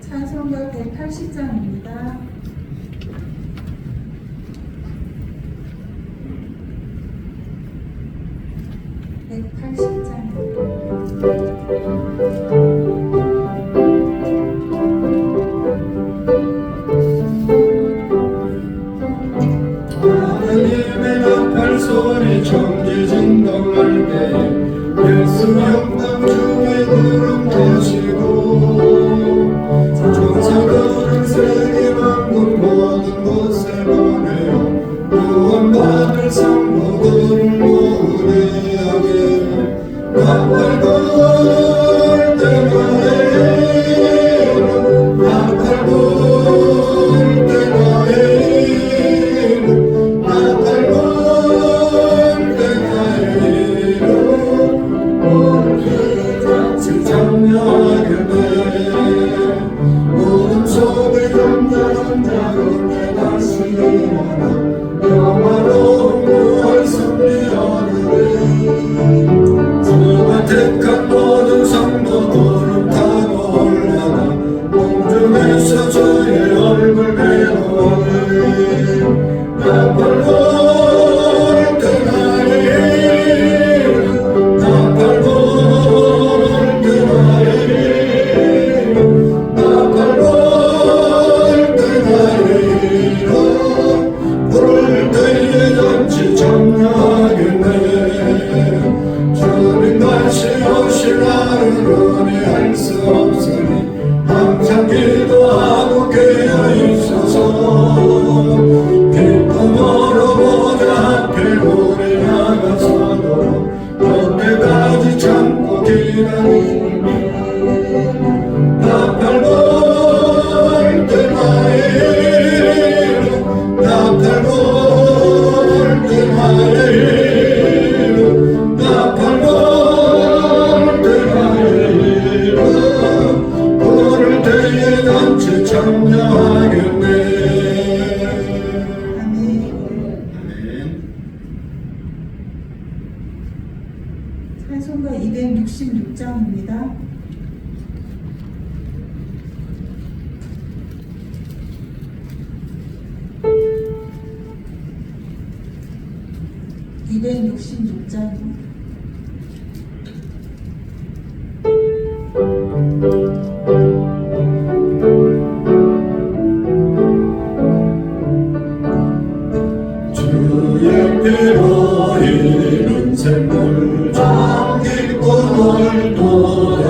찬송가 180장입니다. 180장. 하나님의 나팔 소리 정기진 덩할 때에 예수 영광 중에 구름 터시고 천사들은 세계 만국 모든 곳에 보내어 구원받을 성도들을 모으네 하기를 나팔 불 때마에 나팔 불 때마에 나팔 불 때마에 오늘 같이 참여하겠네 모든 속에 잠자는 자로 다시 일어나 영화로운 구원 승리하느니 주가 택한 모든 성도들은 타고 올라가 공중에서 주의 얼굴 배우니 나팔 불 때마에 나팔 불 때마에 나팔 불 때마에 부를 때에 잔치 참여하겠네 주님 다시 오실 날은 은혜 알 수 없으니 항상 기도하고 깨어있어서 기쁨으로 보좌 앞에 우리 나가서도 그때까지 참고 기다리니 나팔 불 때마에 나팔 불 때마에 나팔 불 때마에 부를 때에 단체 참여하겠네. 아멘. 찬송가 266장입니다. 266장. 주의 피로 이룬 샘물 잠길 꿈을 돌아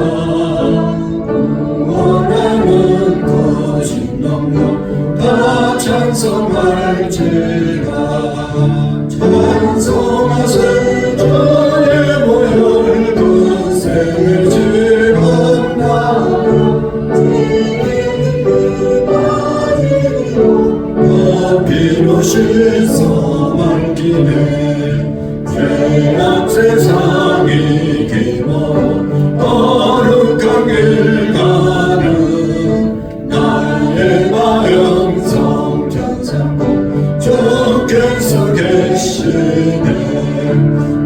원하는 거신 능력 다 찬송할지라 찬송하세 주의 보혈 그 생을 지금 나가 피로 씻어 말기네 죄악 세상이 기모로 거룩한 길 가는 나의 마음 성전 삼고 주께서 계시네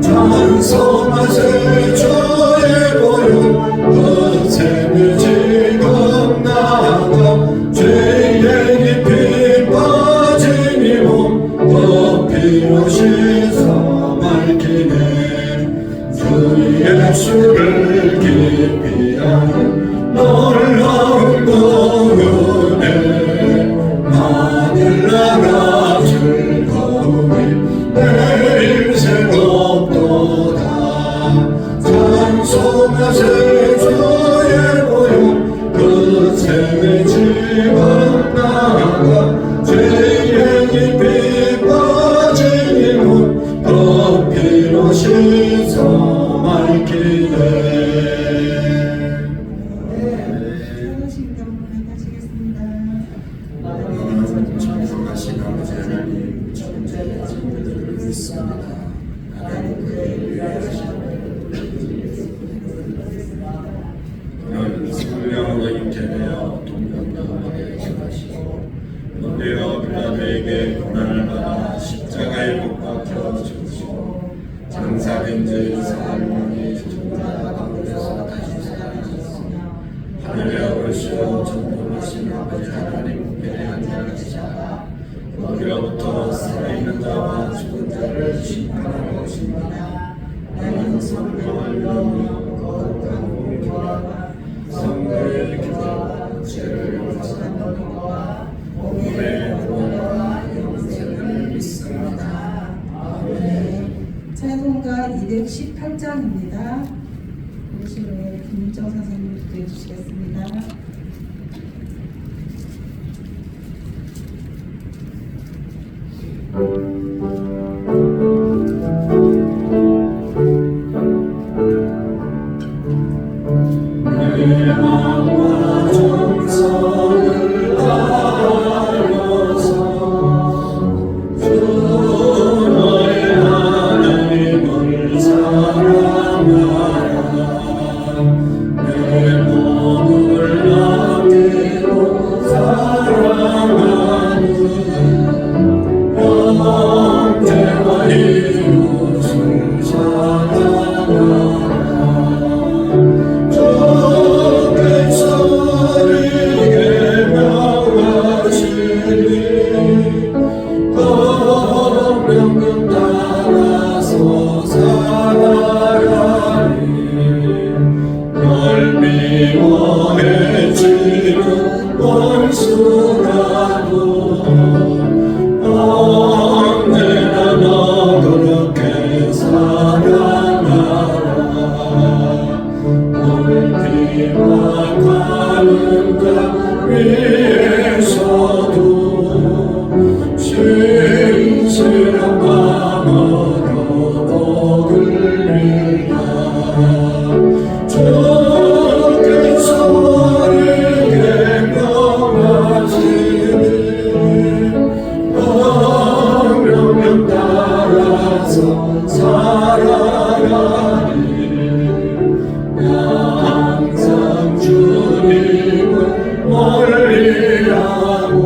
찬송하세 주의 보혈 그 샘을 지금 나가 죄의 깊이 빠진 이 몸 그 피로 씻어 말기네 주 예수를 깊이 아는 놀라운 은혜 만일 나라 즐거움이 내 인생 없도다 찬송하세 주의 보혈 그 샘의 지금 나가 죄의 깊이 빠진 이 몸 그 피로 씻어 말기네. 찬송하신 아버지 하나님 천재의 친구들을 믿습니다. 하나님 그의 위하여 그는 성령으로 잉태되어 동정녀에게 하시고 본디오 빌라도에게 고난을 받아 십자가에 못 박혀 죽으시고 장사된 지 사흘 만에 천자 가운데서 다시 살아나셨으며 하늘에 오르시어 전도를 전능하신 아버지 하나님 우편에 앉아 계시다가 거기로부터 살아있는 자와 죽은 자를 심판하러 오십니다. 나는 성령을 믿으며 거룩한 공교와 성도의 교제와 죄를 용서하는 것과 몸의 구원과 영생을 믿습니다. 아멘. 찬송가 218장입니다. 오시로의 김민정 선생님 기도해 주시겠습니다. 내 마음과 정성을 다하여서 주 너의 하나님을 사랑하라. 내 몸을 아끼고 사랑하는 형제와 이웃을 사랑하라. 명령 따라서 살아가리. 널 미워해주는 원수라도 언제나 너 그렇게 사랑하라. 오늘 비와 가는 것 위에서도 신실한 마음으로 복을 빌라. 주께서 우리에게 명하시니 명령 따라서 살아가리. 항상 주님을 멀리하고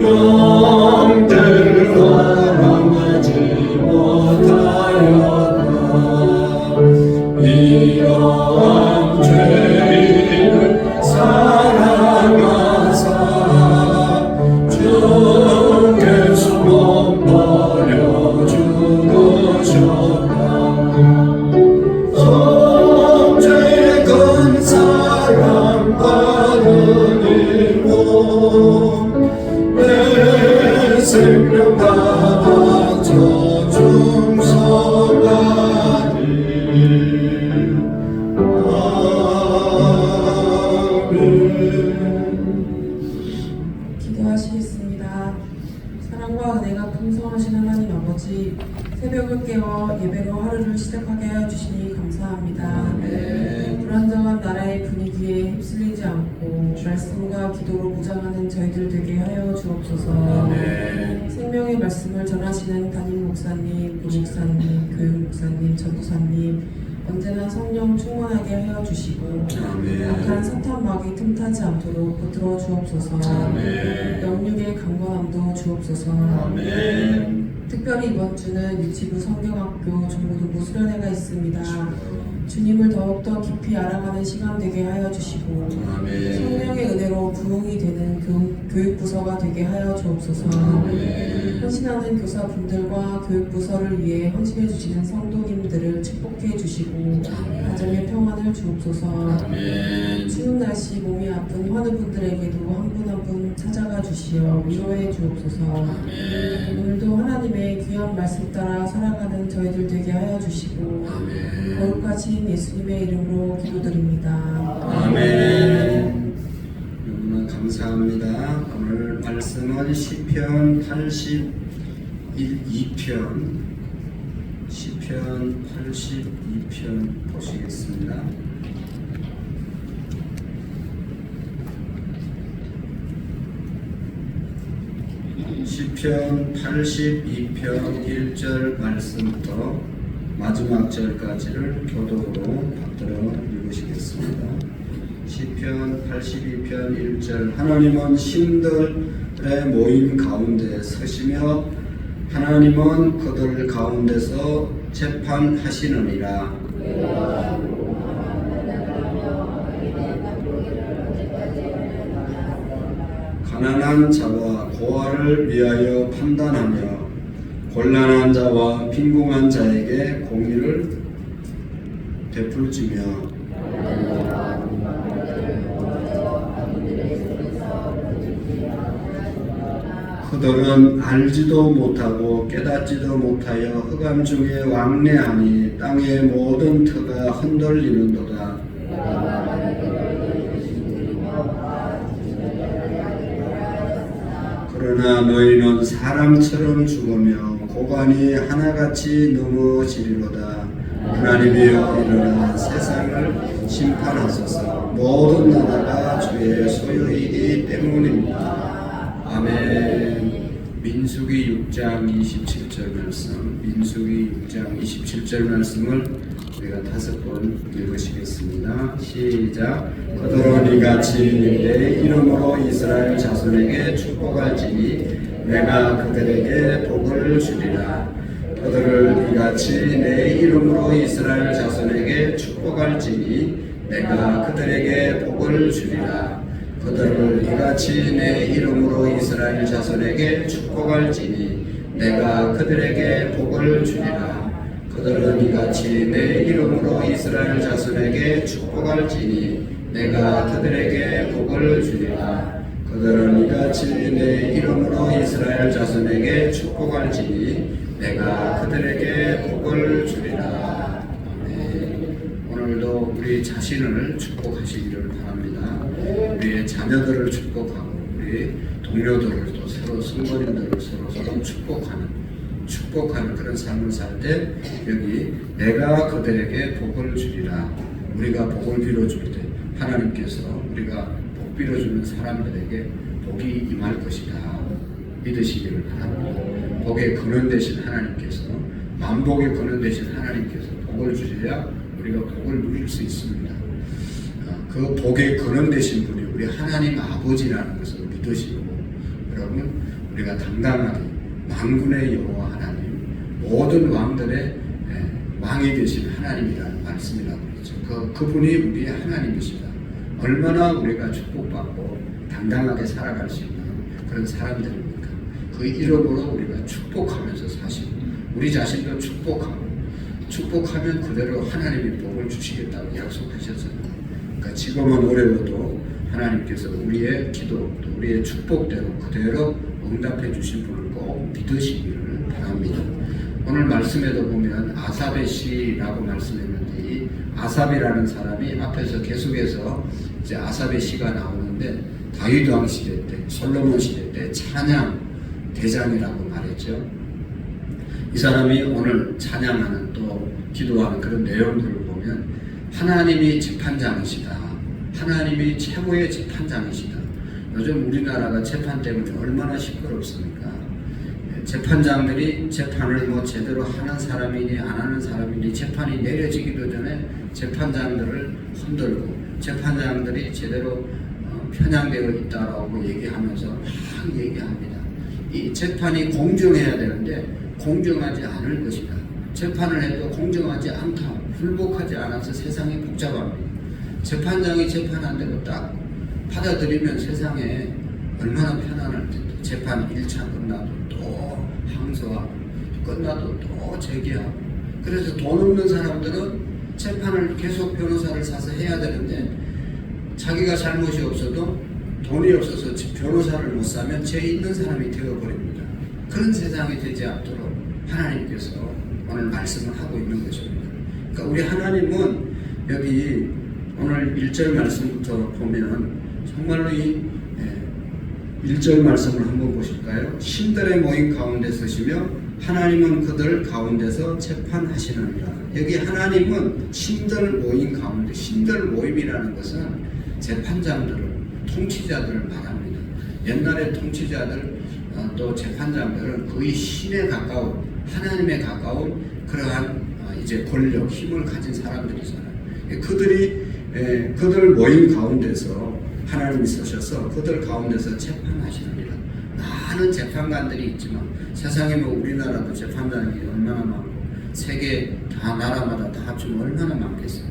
영들을 사랑하지 못하였다. 이러한 죄인을 사랑하사 주께서 못 버려 죽으셨다. 성죄의 큰 사랑 받은 이몸 내 생명 다 바쳐 충성하리. 아멘. 기도하시겠습니다. 사랑과 은혜가 풍성하신 하나님 아버지, 새벽을 깨워 예배로 하루를 시작하게 하여 주시니 감사합니다. 불안정한 나라의 분위기에 휩쓸리지 않고 말씀과 기도로 무장하는 저희들 되게 하여 주옵소서. 생명의 말씀을 전하시는 담임 목사님, 부목사님, 교육 목사님, 전도사님 언제나 성령 충만하게 하여 주시고 악한 사탄 마귀 틈타지 않도록 붙들어 주옵소서. 영육의 강건함도 주옵소서. 특별히 이번 주는 유치부 성경학교 중고등부 수련회가 있습니다. 주님을 더욱더 깊이 알아가는 시간 되게 하여 주시고 성령의 은혜로 부흥이 되는 교육부서가 되게 하여 주옵소서. 헌신하는 교사분들과 교육부서를 위해 헌신해 주시는 성도님들을 축복해 주시고 가정의 평안을 주옵소서. 추운 날씨 몸이 아픈 환우분들에게도 한 분 한 분 찾아가 주시어 위로해 주옵소서. 오늘도 하나님의 귀한 말씀 따라 살아가는 저희들 되게 하여 주시고 거룩하신 예수님의 이름으로 기도드립니다. 아멘. 너무나 감사합니다. 오늘 말씀은 시편 82편 보시겠습니다. 시편 82편 1절 말씀부터 마지막 절까지를 교독으로 받들어 읽으시겠습니다. 시편 82편 1절 하나님은 신들의 모임 가운데 서시며 하나님은 그들 가운데서 재판하시느니라. 가난한 자와 고아를 위하여 판단하며 곤란한 자와 빈궁한 자에게 공의를 베풀지며 그들은 알지도 못하고 깨닫지도 못하여 흑암 중에 왕래하니 땅의 모든 터가 흔들리는도다. 그러나 너희는 사람처럼 죽으며 고관이 하나같이 넘어지리로다. 하나님이여 일어나 세상을 심판하소서. 모든 나라가 주의 소유이기 때문입니다. 아멘. 민수기 6장 27절 말씀, 민수기 6장 27절 말씀을 우리가 5번 읽으시겠습니다. 시작. 그들은 이같이 내 이름으로 이스라엘 자손에게 축복할지니 내가 그들에게 복을 주리라. 그들을 이같이 내 이름으로 이스라엘 자손에게 축복할지니 내가 그들에게 복을 주리라. 그들을 이같이 내 이름으로 이스라엘 자손에게 축복할지니 내가 그들에게 복을 주리라. 그들은 이같이 내 이름으로 이스라엘 자손에게 축복할지니 내가 그들에게 복을 주리라. 그들은 이같이 내 이름으로 이스라엘 자손에게 축복할지니 내가 그들에게 복을 주리라. 아멘. 오늘도 우리 자신을 축복하시기를 바랍니다. 우리의 자녀들을 축복하고 우리 동료들을 또 서로 성도님들을 서로 축복하는 그런 삶을 살 때 여기 내가 그들에게 복을 주리라. 우리가 복을 빌어줄 때 하나님께서 우리가 복 빌어주는 사람들에게 복이 임할 것이다. 믿으시기를 바랍니다. 복의 근원 되신 하나님께서, 만복의 근원 되신 하나님께서 복을 주셔야 우리가 복을 누릴 수 있습니다. 그 복의 근원 되신 분이 우리 하나님 아버지라는 것을 믿으시고, 여러분 우리가 당당하게 만군의 여호와 하나님, 모든 왕들의 왕이 되신 하나님이라는 말씀이라고 그러죠. 그분이 우리의 하나님이시다. 얼마나 우리가 축복받고 당당하게 살아갈 수 있는 그런 사람들입니까? 그 이름으로 우리가 축복하면서 사시고 우리 자신도 축복하면 그대로 하나님이 복을 주시겠다고 약속하셨습니다. 그러니까 지금은 어려워도 하나님께서 우리의 기도 또 우리의 축복대로 그대로 응답해 주신 분을 꼭 믿으시기를 바랍니다. 오늘 말씀에도 보면 아삽의 시라고 말씀했는데 이 아삽이라는 사람이 앞에서 계속해서 이제 아삽의 시가 나오는데 다윗 왕 시대 때, 솔로몬 시대 때 찬양 대장이라고 말했죠. 이 사람이 오늘 찬양하는 또 기도하는 그런 내용들을 보면 하나님이 재판장이시다. 하나님이 최고의 재판장이시다. 요즘 우리나라가 재판 때문에 얼마나 시끄럽습니까? 재판장들이 재판을 제대로 하는 사람이니 안 하는 사람이니 재판이 내려지기도 전에 재판장들을 흔들고 재판장들이 제대로 편향되어 있다라고 얘기하면서 막 얘기합니다. 이 재판이 공정해야 되는데 공정하지 않을 것이다. 재판을 해도 공정하지 않다. 불복하지 않아서 세상이 복잡합니다. 재판장이 재판한 대로 딱 받아들이면 세상에 얼마나 편안할 텐데 재판 1차 끝나도 또 항소하고 끝나도 또 제기하고 그래서 돈 없는 사람들은 재판을 계속 변호사를 사서 해야 되는데 자기가 잘못이 없어도 돈이 없어서 변호사를 못 사면 죄 있는 사람이 되어버립니다. 그런 세상이 되지 않도록 하나님께서 오늘 말씀을 하고 있는 것입니다. 그러니까 우리 하나님은 여기 오늘 1절 말씀부터 보면 정말로 이 1절 말씀을 한번 보실까요? 신들의 모임 가운데 서시며 하나님은 그들 가운데서 재판하시느니라. 여기 하나님은 신들 모임 가운데, 신들 모임이라는 것은 재판장들을, 통치자들을 말합니다. 옛날에 통치자들 또 재판장들은 거의 신에 가까운, 하나님에 가까운 그러한 이제 권력, 힘을 가진 사람들이잖아요. 그들 모임 가운데서 하나님이 서셔서 그들 가운데서 재판하시느니라. 많은 재판관들이 있지만 세상에 우리나라도 재판장이 얼마나 많고 세계 다 나라마다 다 합치면 얼마나 많겠어요.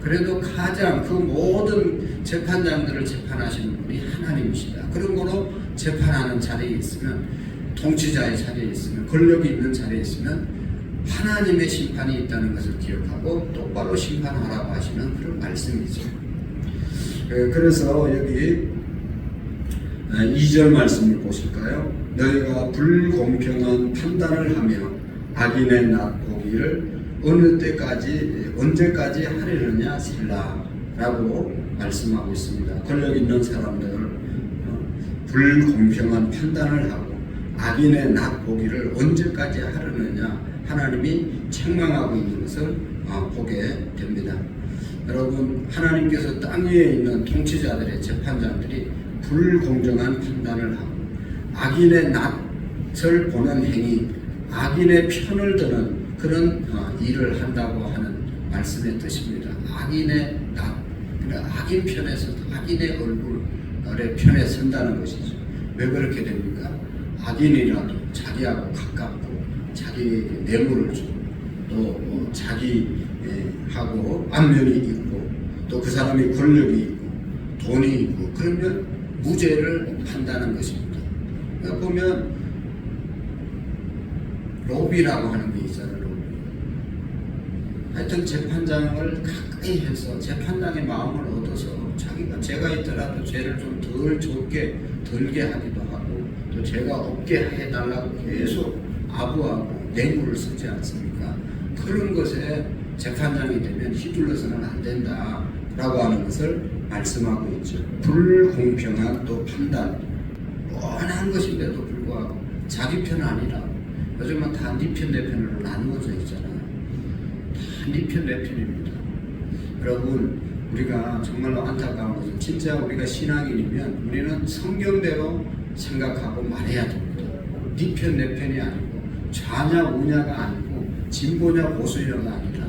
그래도 가장 그 모든 재판장들을 재판하시는 분이 하나님이시다. 그런 거로 재판하는 자리에 있으면, 통치자의 자리에 있으면, 권력이 있는 자리에 있으면 하나님의 심판이 있다는 것을 기억하고 똑바로 심판하라고 하시는 그런 말씀이죠. 그래서 여기 2절 말씀을 보실까요? 너희가 불공평한 판단을 하며 악인의 낫보기를 어느 때까지 언제까지 하려느냐 셀라라고 말씀하고 있습니다. 권력 있는 사람들 불공평한 판단을 하고 악인의 낫보기를 언제까지 하려느냐 하나님이 책망하고 있는 것을 보게 됩니다. 여러분, 하나님께서 땅 위에 있는 통치자들의 재판장들이 불공정한 판단을 하고 악인의 낯을 보는 행위, 악인의 편을 드는 그런 일을 한다고 하는 말씀의 뜻입니다. 악인의 낯, 그러니까 악인 편에서 악인의 얼굴의 편에 선다는 것이죠. 왜 그렇게 됩니까? 악인이라도 자기하고 가깝고 자기에게 뇌물을 주고 또 자기하고 안면이 있고 또 그 사람이 권력이 있고 돈이 있고 그러면 무죄를 판다는 것입니다. 그러니까 보면 로비라고 하는 게 있잖아요. 로비. 하여튼 재판장을 가까이 해서 재판장의 마음을 얻어서 자기가 죄가 있더라도 죄를 좀 덜 덜게 하기도 하고 또 죄가 없게 해달라고 계속 아부하고 뇌물을 쓰지 않습니까? 그런 것에 재판장이 되면 휘둘러서는 안 된다라고 하는 것을 말씀하고 있죠. 불공평한 또 판단, 뻔한 것인데도 불구하고 자기 편 아니라 요즘은 다 네 편 내 편으로 나누어져 있잖아요. 다 네 편 내 편입니다. 여러분, 우리가 정말로 안타까운 것은 진짜 우리가 신앙인이면 우리는 성경대로 생각하고 말해야 됩니다. 네 편 내 편이 아니고 좌냐 우냐가 아니고 진보냐 보수냐가 아니라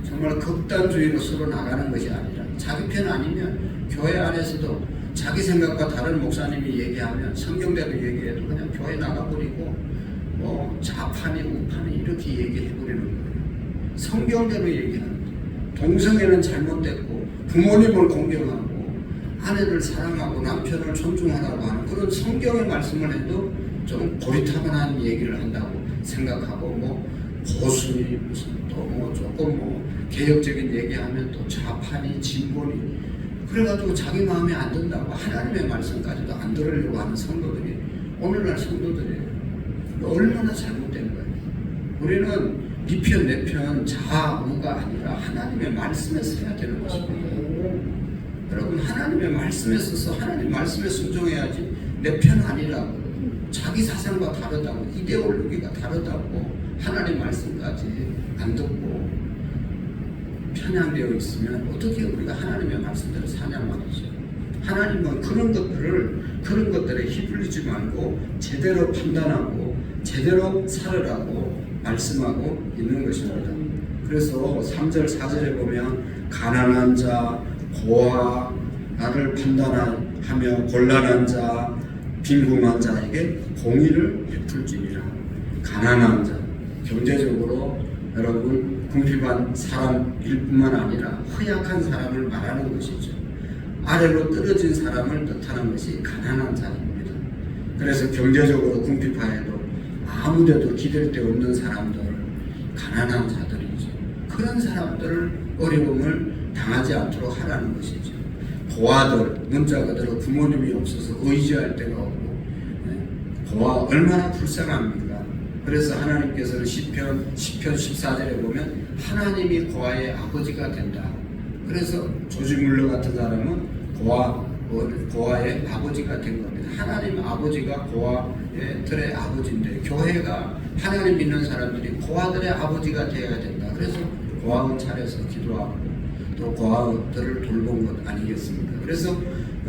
정말 극단주의로 서로 나가는 것이 아니라 자기 편 아니면 교회 안에서도 자기 생각과 다른 목사님이 얘기하면 성경대로 얘기해도 그냥 교회 나가버리고 뭐 좌판이 우판이 이렇게 얘기해버리는 거예요. 성경대로 얘기하는 거예요. 동성애는 잘못됐고 부모님을 공경하고 아내를 사랑하고 남편을 존중하라고 하는 그런 성경의 말씀을 해도 좀 고리타분한 얘기를 한다고 생각하고 뭐 보수니 무슨 또 뭐 조금 뭐 개혁적인 얘기하면 또 좌판이 진보니 그래가지고 자기 마음에 안 든다고 하나님의 말씀까지도 안 들으려고 하는 성도들이 오늘날 성도들이에요. 얼마나 잘못된 거예요. 우리는 네 편 내 편 좌우가 아니라 하나님의 말씀에 서야 되는 것입니다. 여러분, 하나님의 말씀에 서서 하나님 말씀에 순종해야지 내 편 아니라고 자기 사상과 다르다고 이데올로기가 다르다고 하나님 말씀까지 안 듣고 편향되어 있으면 어떻게 우리가 하나님의 말씀대로 사냐 말이죠. 하나님은 그런 것들에 휘둘리지 말고 제대로 판단하고 제대로 살으라고 말씀하고 있는 것입니다. 그래서 3절 4절에 보면 가난한 자, 고아, 나를 판단하며 곤란한 자, 빈궁한 자에게 공의를 베풀지니라. 가난한 자, 경제적으로 여러분 궁핍한 사람일 뿐만 아니라 허약한 사람을 말하는 것이죠. 아래로 떨어진 사람을 뜻하는 것이 가난한 자입니다. 그래서 경제적으로 궁핍하여도 아무데도 기댈 데 없는 사람들, 가난한 자들이죠. 그런 사람들을 어려움을 당하지 않도록 하라는 것이죠. 고아들, 문자 그대로 부모님이 없어서 의지할 데가 없고 고아 얼마나 불쌍합니까? 그래서 하나님께서는 시편 14절에 보면 하나님이 고아의 아버지가 된다. 그래서 조지 물러 같은 사람은 고아의 아버지가 된 겁니다. 하나님 아버지가 고아들의 아버지인데 교회가 하나님 믿는 사람들이 고아들의 아버지가 되어야 된다. 그래서 고아원 차려서 기도하고 또 고아들을 돌본 것 아니겠습니까? 그래서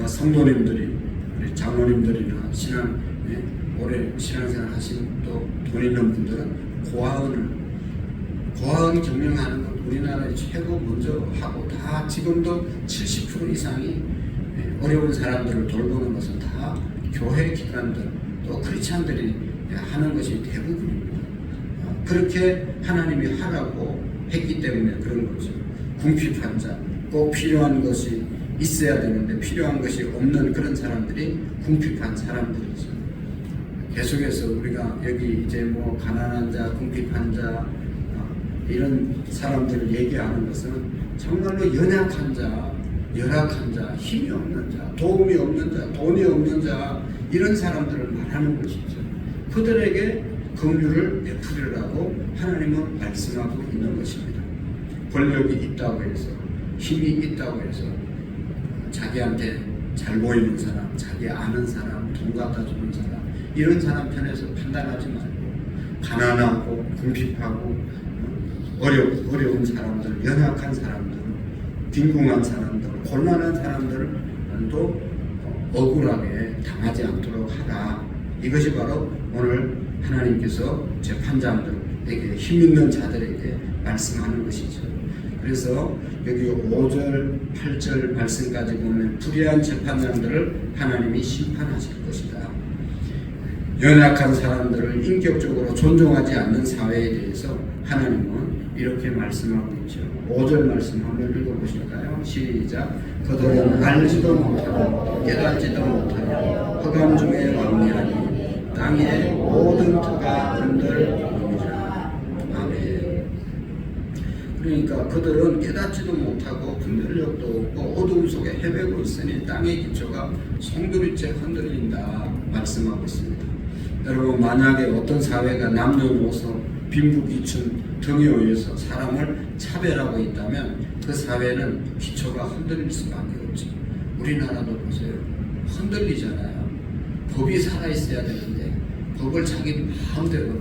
성도님들이 우리 장로님들이나 오래 신앙생활 하신 또 돈 있는 분들은 고아원 경영하는 것 우리나라에 최고 먼저 하고 다 지금도 70% 이상이 어려운 사람들을 돌보는 것은 다 교회 기관들 또 크리스찬들이 하는 것이 대부분입니다. 그렇게 하나님이 하라고 했기 때문에 그런 거죠. 궁핍한 자, 꼭 필요한 것이 있어야 되는데 필요한 것이 없는 그런 사람들이 궁핍한 사람들이죠. 계속해서 우리가 여기 이제 뭐 가난한 자, 궁핍한 자 이런 사람들을 얘기하는 것은 정말로 연약한 자, 열악한 자, 힘이 없는 자, 도움이 없는 자, 돈이 없는 자 이런 사람들을 말하는 것이죠. 그들에게 긍휼을 베푸리라고 하나님은 말씀하고 있는 것입니다. 권력이 있다고 해서 힘이 있다고 해서 자기한테 잘 보이는 사람, 자기 아는 사람, 돈 갖다 주는 사람 이런 사람 편에서 판단하지 말고 가난하고 궁핍하고 어려운 사람들, 연약한 사람들, 빈궁한 사람들, 곤란한 사람들도 억울하게 당하지 않도록 하라. 이것이 바로 오늘 하나님께서 재판장들에게 힘있는 자들에게 말씀하는 것이죠. 그래서 여기 5절, 8절 말씀까지 보면 불의한 재판장들을 하나님이 심판하실 것이다. 연약한 사람들을 인격적으로 존중하지 않는 사회에 대해서 하나님은 이렇게 말씀하고 있죠. 5절 말씀 한번 읽어보실까요? 시작. 그들은 알지도 못하고 깨닫지도 못하여 흑암 중에 왕래하니 땅의 모든 터가 흔들리리라. 아멘. 그러니까 그들은 깨닫지도 못하고 분별력도 없고 어두움 속에 헤매고 있으니 땅의 기초가 송두리째 흔들린다 말씀하고 있습니다. 여러분, 만약에 어떤 사회가 남녀노소 빈부귀천 등에 의해서 사람을 차별하고 있다면 그 사회는 기초가 흔들릴 수밖에 없죠. 우리나라도 보세요. 흔들리잖아요. 법이 살아있어야 되는데 법을 자기 마음대로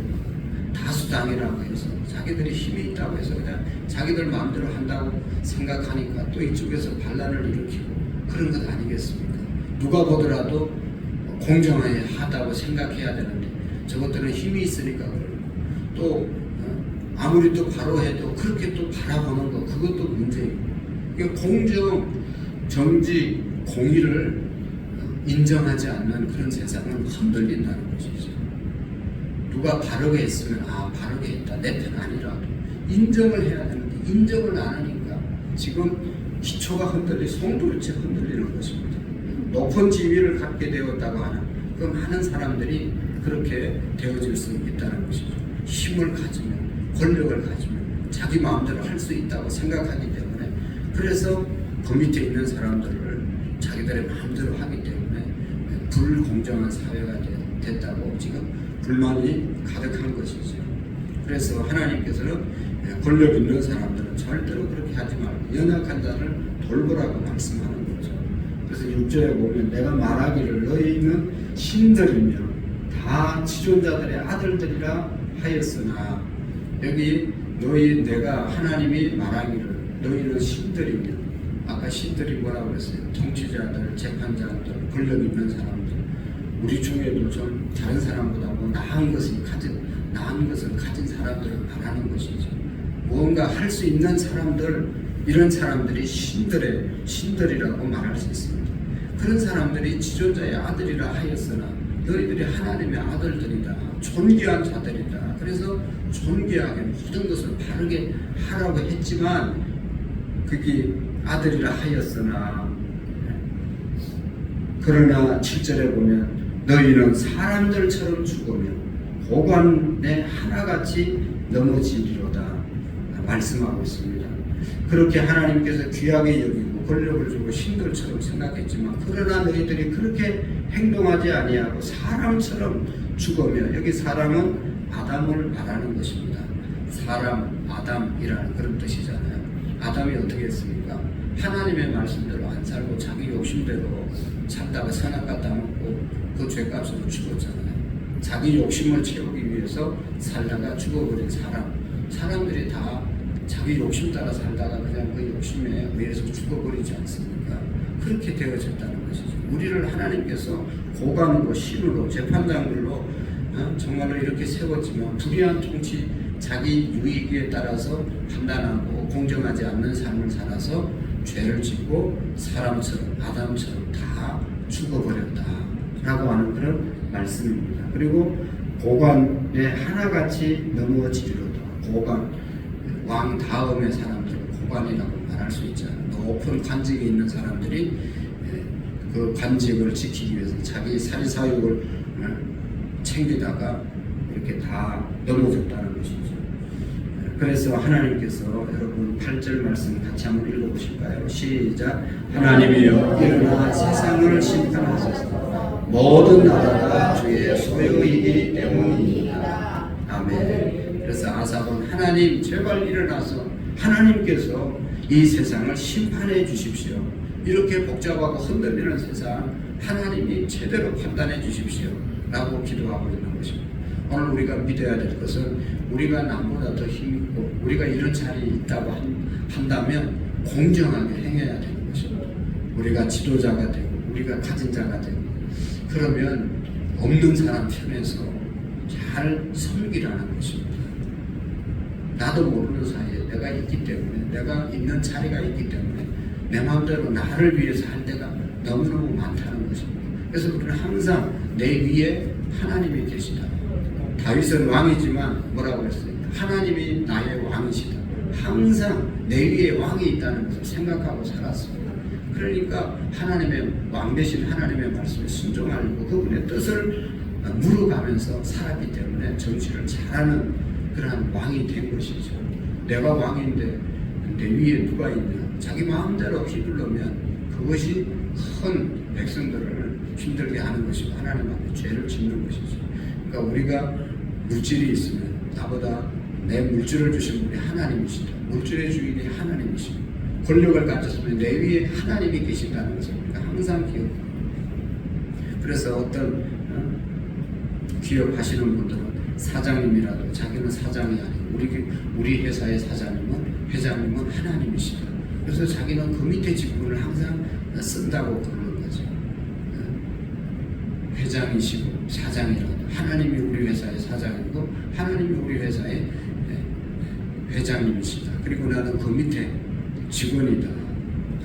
다수당이라고 해서 자기들이 힘이 있다고 해서 그냥 자기들 마음대로 한다고 생각하니까 또 이쪽에서 반란을 일으키고 그런 것 아니겠습니까? 누가 보더라도 공정하다고 생각해야 되는데 저것들은 힘이 있으니까 그래요. 또 아무리 또 바로 해도 그렇게 또 바라보는 거 그것도 문제예요. 그러니까 공정, 정직, 공의를 인정하지 않는 그런 세상은 흔들린다는 것이죠. 누가 바르게 했으면 바르게 했다 내 편 아니라도 인정을 해야 되는데 인정을 안 하니까 지금 기초가 송두리째 흔들리는 것입니다. 높은 지위를 갖게 되었다고 하는 그 많은 사람들이 그렇게 되어질 수 있다는 것이죠. 힘을 가지면 권력을 가지면 자기 마음대로 할 수 있다고 생각하기 때문에 그래서 그 밑에 있는 사람들을 자기들의 마음대로 하기 때문에 불공정한 사회가 됐다고 지금 불만이 가득한 것이죠. 그래서 하나님께서는 권력 있는 사람들은 절대로 그렇게 하지 말고 연약한 자를 돌보라고 말씀하는 거죠. 그래서 6절에 보면 내가 말하기를 너희는 신들이며 다 지존자들의 아들들이라 하였으나 여기 내가 하나님이 말하기를 너희는 신들이며 아까 신들이 뭐라고 그랬어요? 통치자들, 재판자들, 권력 있는 사람들 우리 중에도 좀 다른 사람보다 뭐 나은 것을 가진 사람들을 말하는 것이죠. 무언가 할 수 있는 사람들 이런 사람들이 신들이라고 말할 수 있습니다. 그런 사람들이 지존자의 아들이라 하였으나 너희들이 하나님의 아들들이다. 존귀한 자들이다. 그래서 존귀하게 모든 것을 바르게 하라고 했지만 그게 아들이라 하였으나 그러나 7절에 보면 너희는 사람들처럼 죽으며 고관에 하나같이 넘어지리로다 말씀하고 있습니다. 그렇게 하나님께서 귀하게 여기고 권력을 주고 신들처럼 생각했지만 그러나 너희들이 그렇게 행동하지 아니하고 사람처럼 죽으며 여기 사람은 아담을 말하는 것입니다. 사람, 아담이라는 그런 뜻이잖아요. 아담이 어떻게 했습니까? 하나님의 말씀대로 안 살고 자기 욕심대로 살다가 선악과 따먹고 그 죄값으로 죽었잖아요. 자기 욕심을 채우기 위해서 살다가 죽어버린 사람들이 다 자기 욕심 따라 살다가 그냥 그 욕심에 의해서 죽어버리지 않습니까? 그렇게 되어졌다는 것이죠. 우리를 하나님께서 고관으로 신으로 재판장들로 정말로 이렇게 세웠지만 불의한 통치 자기 유익에 따라서 판단하고 공정하지 않는 삶을 살아서 죄를 짓고 사람처럼 아담처럼 다 죽어버렸다 라고 하는 그런 말씀입니다. 그리고 고관에 하나같이 넘어지리로다. 고관 왕 다음의 사람들을 고관이라고 말할 수 있잖아요. 높은 관직에 있는 사람들이 그 관직을 지키기 위해서 자기 사리사욕을 챙기다가 이렇게 다 넘어졌다는 것이죠. 그래서 하나님께서 여러분 8절 말씀 같이 한번 읽어보실까요? 시작. 하나님이여 일어나 세상을 심판하소서. 모든 나라가 주의 소유이기 때문이니이다. 아멘. 그래서 아삽은 하나님 제발 일어나서 하나님께서 이 세상을 심판해 주십시오. 이렇게 복잡하고 흔들리는 세상 하나님이 제대로 판단해 주십시오 라고 기도하고 있는 것입니다. 오늘 우리가 믿어야 될 것은 우리가 남보다 더 힘있고 우리가 이런 자리에 있다고 한다면 공정하게 행해야 되는 것입니다. 우리가 지도자가 되고 우리가 가진 자가 되고 그러면 없는 사람 편에서 잘 섬기라는 것입니다. 나도 모르는 사이에 내가 있기 때문에 내가 있는 자리가 있기 때문에 내 마음대로 나를 위해서 할 때가 너무너무 많다는 것입니다. 그래서 우리는 항상 내 위에 하나님이 계시다. 다윗은 왕이지만 뭐라고 했어요? 하나님이 나의 왕이시다. 항상 내 위에 왕이 있다는 것을 생각하고 살았습니다. 그러니까 하나님의 왕 대신 하나님의 말씀에 순종하려고 그분의 뜻을 물어가면서 살았기 때문에 정치를 잘하는 그러한 왕이 된 것이죠. 내가 왕인데 내 위에 누가 있냐? 자기 마음대로 휘둘르면 그것이 큰 백성들을 힘들게 하는 것이고 하나님 앞에 죄를 짓는 것이죠. 그러니까 우리가 물질이 있으면 나보다 내 물질을 주신 분이 하나님이시다. 물질의 주인이 하나님이시다. 권력을 가졌으면 내 위에 하나님이 계신다는 것을 우리가 항상 기억합니다. 그래서 어떤 기업하시는 분들은 사장님이라도 자기는 사장이 아니고 우리 회사의 회장님은 하나님이시다. 그래서 자기는 그 밑에 직분을 항상 쓴다고 그러는 거죠. 회장이시고 사장이라도 하나님이 우리 회사의 사장이고 하나님이 우리 회사의 회장님이시다. 그리고 나는 그 밑에 직원이다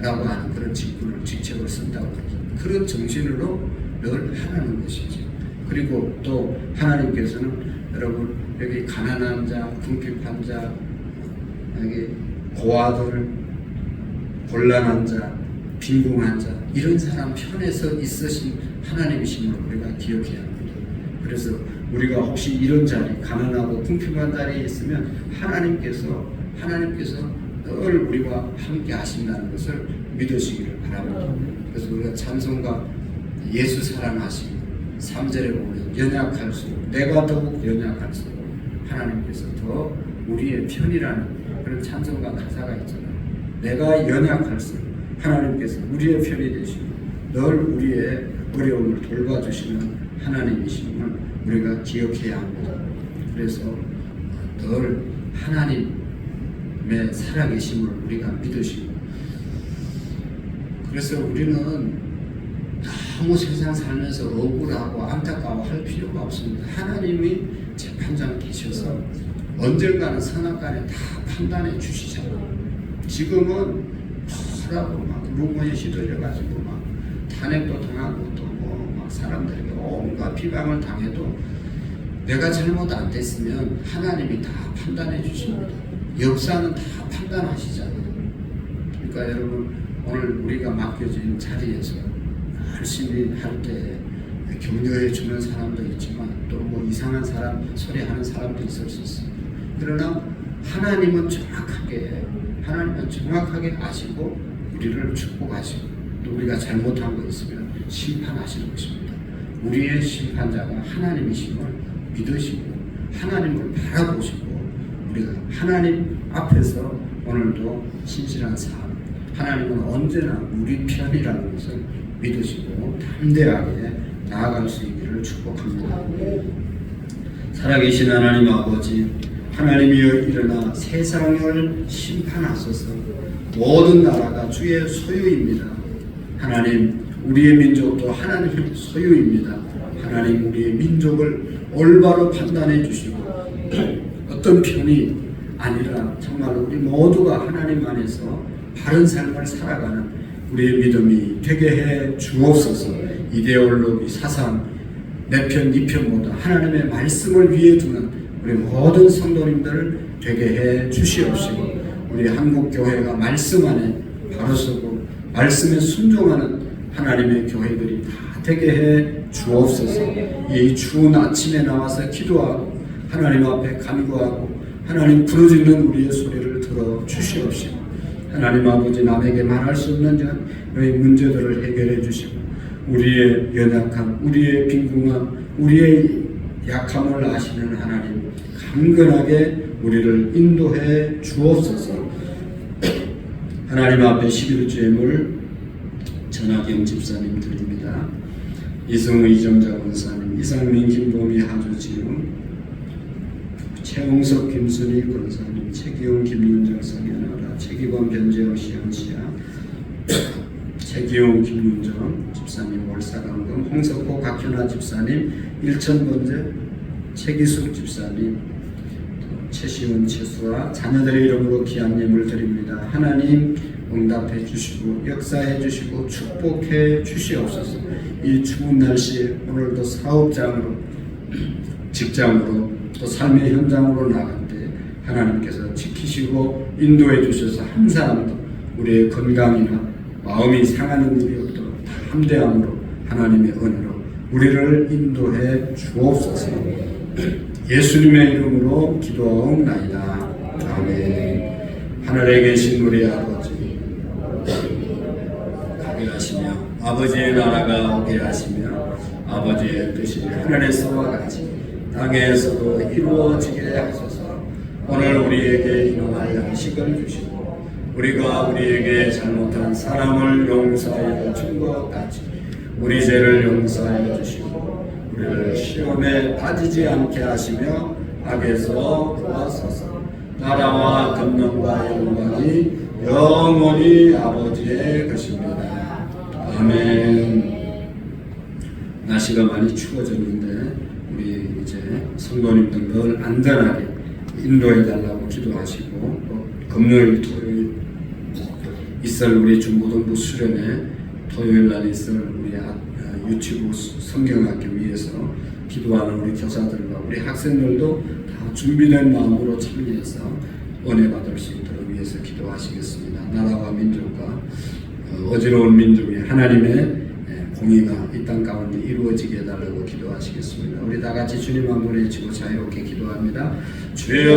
라고 하는 그런 직책을 쓴다고 그러죠. 그런 정신으로 늘 하라는 것이죠. 그리고 또 하나님께서는 여러분 여기 가난한 자, 궁핍한 자, 여기 고아들, 곤란한 자, 빈궁한 자 이런 사람 편에서 있으신 하나님이심을 우리가 기억해야 합니다. 그래서 우리가 혹시 이런 자리, 가난하고 궁핍한 자리에 있으면 하나님께서 늘 우리와 함께 하신다는 것을 믿으시기를 바랍니다. 그래서 우리가 찬송가 예수 사랑하시고 3절에 보면 연약할수록 내가 더욱 연약할수록 하나님께서 더 우리의 편이라는 그런 찬송가 가사가 있잖아요. 내가 연약할수록 하나님께서 우리의 편이 되시고 늘 우리의 어려움을 돌봐주시는 하나님이심을 우리가 기억해야 합니다. 그래서 늘 하나님의 살아계심을 우리가 믿으시고 그래서 우리는 너무 세상 살면서 억울하고 안타까워할 필요가 없습니다. 하나님이 재판장 계셔서 언젠가는 선악간에 다 판단해 주시잖아요. 지금은 뭐라고 막 루머에 휘둘려가지고 막 탄핵도 당하고 또 뭐 막 사람들에게 온갖 비방을 당해도 내가 잘못 안 됐으면 하나님이 다 판단해 주십니다. 역사는 다 판단하시잖아요. 그러니까 여러분 오늘 우리가 맡겨진 자리에서 열심히 할 때 격려해 주는 사람도 있지만 또 뭐 이상한 사람 소리하는 사람도 있을 수 있습니다. 그러나 하나님은 정확하게 아시고 우리를 축복하시고 또 우리가 잘못한 거 있으면 심판하시는 것입니다. 우리의 심판자가 하나님이심을 믿으시고 하나님을 바라보시고 우리가 하나님 앞에서 오늘도 신실한 삶 하나님은 언제나 우리 편이라는 것을 믿으시고 담대하게 나아갈 수 있기를 축복합니다. 살아계신 하나님 아버지 하나님이여 일어나 세상을 심판하소서. 모든 나라가 주의 소유입니다. 하나님 우리의 민족도 하나님의 소유입니다. 하나님 우리의 민족을 올바로 판단해 주시고 어떤 편이 아니라 정말 우리 모두가 하나님 안에서 바른 삶을 살아가는 우리의 믿음이 되게 해 주옵소서. 이데올로기 사상 내 편, 네 편보다 하나님의 말씀을 위해 두는 우리 모든 성도님들을 되게 해 주시옵시고 우리 한국교회가 말씀 안에 바로 서고 말씀에 순종하는 하나님의 교회들이 다 되게 해 주옵소서. 이 추운 아침에 나와서 기도하고 하나님 앞에 간구하고 하나님 부르짖는 우리의 소리를 들어 주시옵시고 하나님 아버지 남에게 말할 수 없는 저의 문제들을 해결해 주시고 우리의 연약함, 우리의 빈궁함, 우리의 약함을 아시는 하나님 강건하게 우리를 인도해 주옵소서. 하나님 앞에 11주의 전하경 집사님 드립니다. 이성의 이정자 권사님, 이상민 김보미 하주지우, 최홍석 김순희 권사님, 최기용 김윤정 성현아라, 최기범 변재영 시영시야, 최기용 김윤정 집사님 월사강동, 홍석호 각현아 집사님 일천번제, 최기숙 집사님, 최시훈 최수아 자녀들의 이름으로 귀한 예물 드립니다. 하나님 응답해 주시고 역사해 주시고 축복해 주시옵소서. 이 추운 날씨에 오늘도 사업장으로 직장으로 또 삶의 현장으로 나갈 때 하나님께서 지키시고 인도해 주셔서 한 사람도 우리의 건강이나 마음이 상하는 일이 없도록 담대함으로 하나님의 은혜로 우리를 인도해 주옵소서. 예수님의 이름으로 기도하옵나이다. 아멘. 하늘에 계신 우리 아버지 가게 하시며 아버지의 나라가 오게 하시며 아버지의 뜻이 하늘에서와 같이 땅에서도 이루어지게 하소서. 오늘 우리에게 일용할 양식을 주시고 우리가 우리에게 잘못한 사람을 용서하여 준 것 같이 우리 죄를 용서하여 주시고 우리를 시험에 빠지지 않게 하시며 악에서 구하소서. 나라와 권능과 영광이 영원히 아버지의 것입니다. 아멘. 날씨가 많이 추워졌는데 우리 이제 성도님들 늘 안전하게 인도해 달라고 기도하시고 또 금요일 토요일 있을 우리 중고등부 수련회 토요일 날 있을 우리 유치부 성경학교 위해서 기도하는 우리 교사들과 우리 학생들도 다 준비된 마음으로 참여해서 은혜 받을 수 있도록 위해서 기도하시겠습니다. 나라와 민족과 어지러운 민족의 하나님의 공의가 이 땅 가운데 이루어지게 해달라고 기도하시겠습니다. 우리 다 같이 주님 한번 외치고 자유롭게 기도합니다. 주여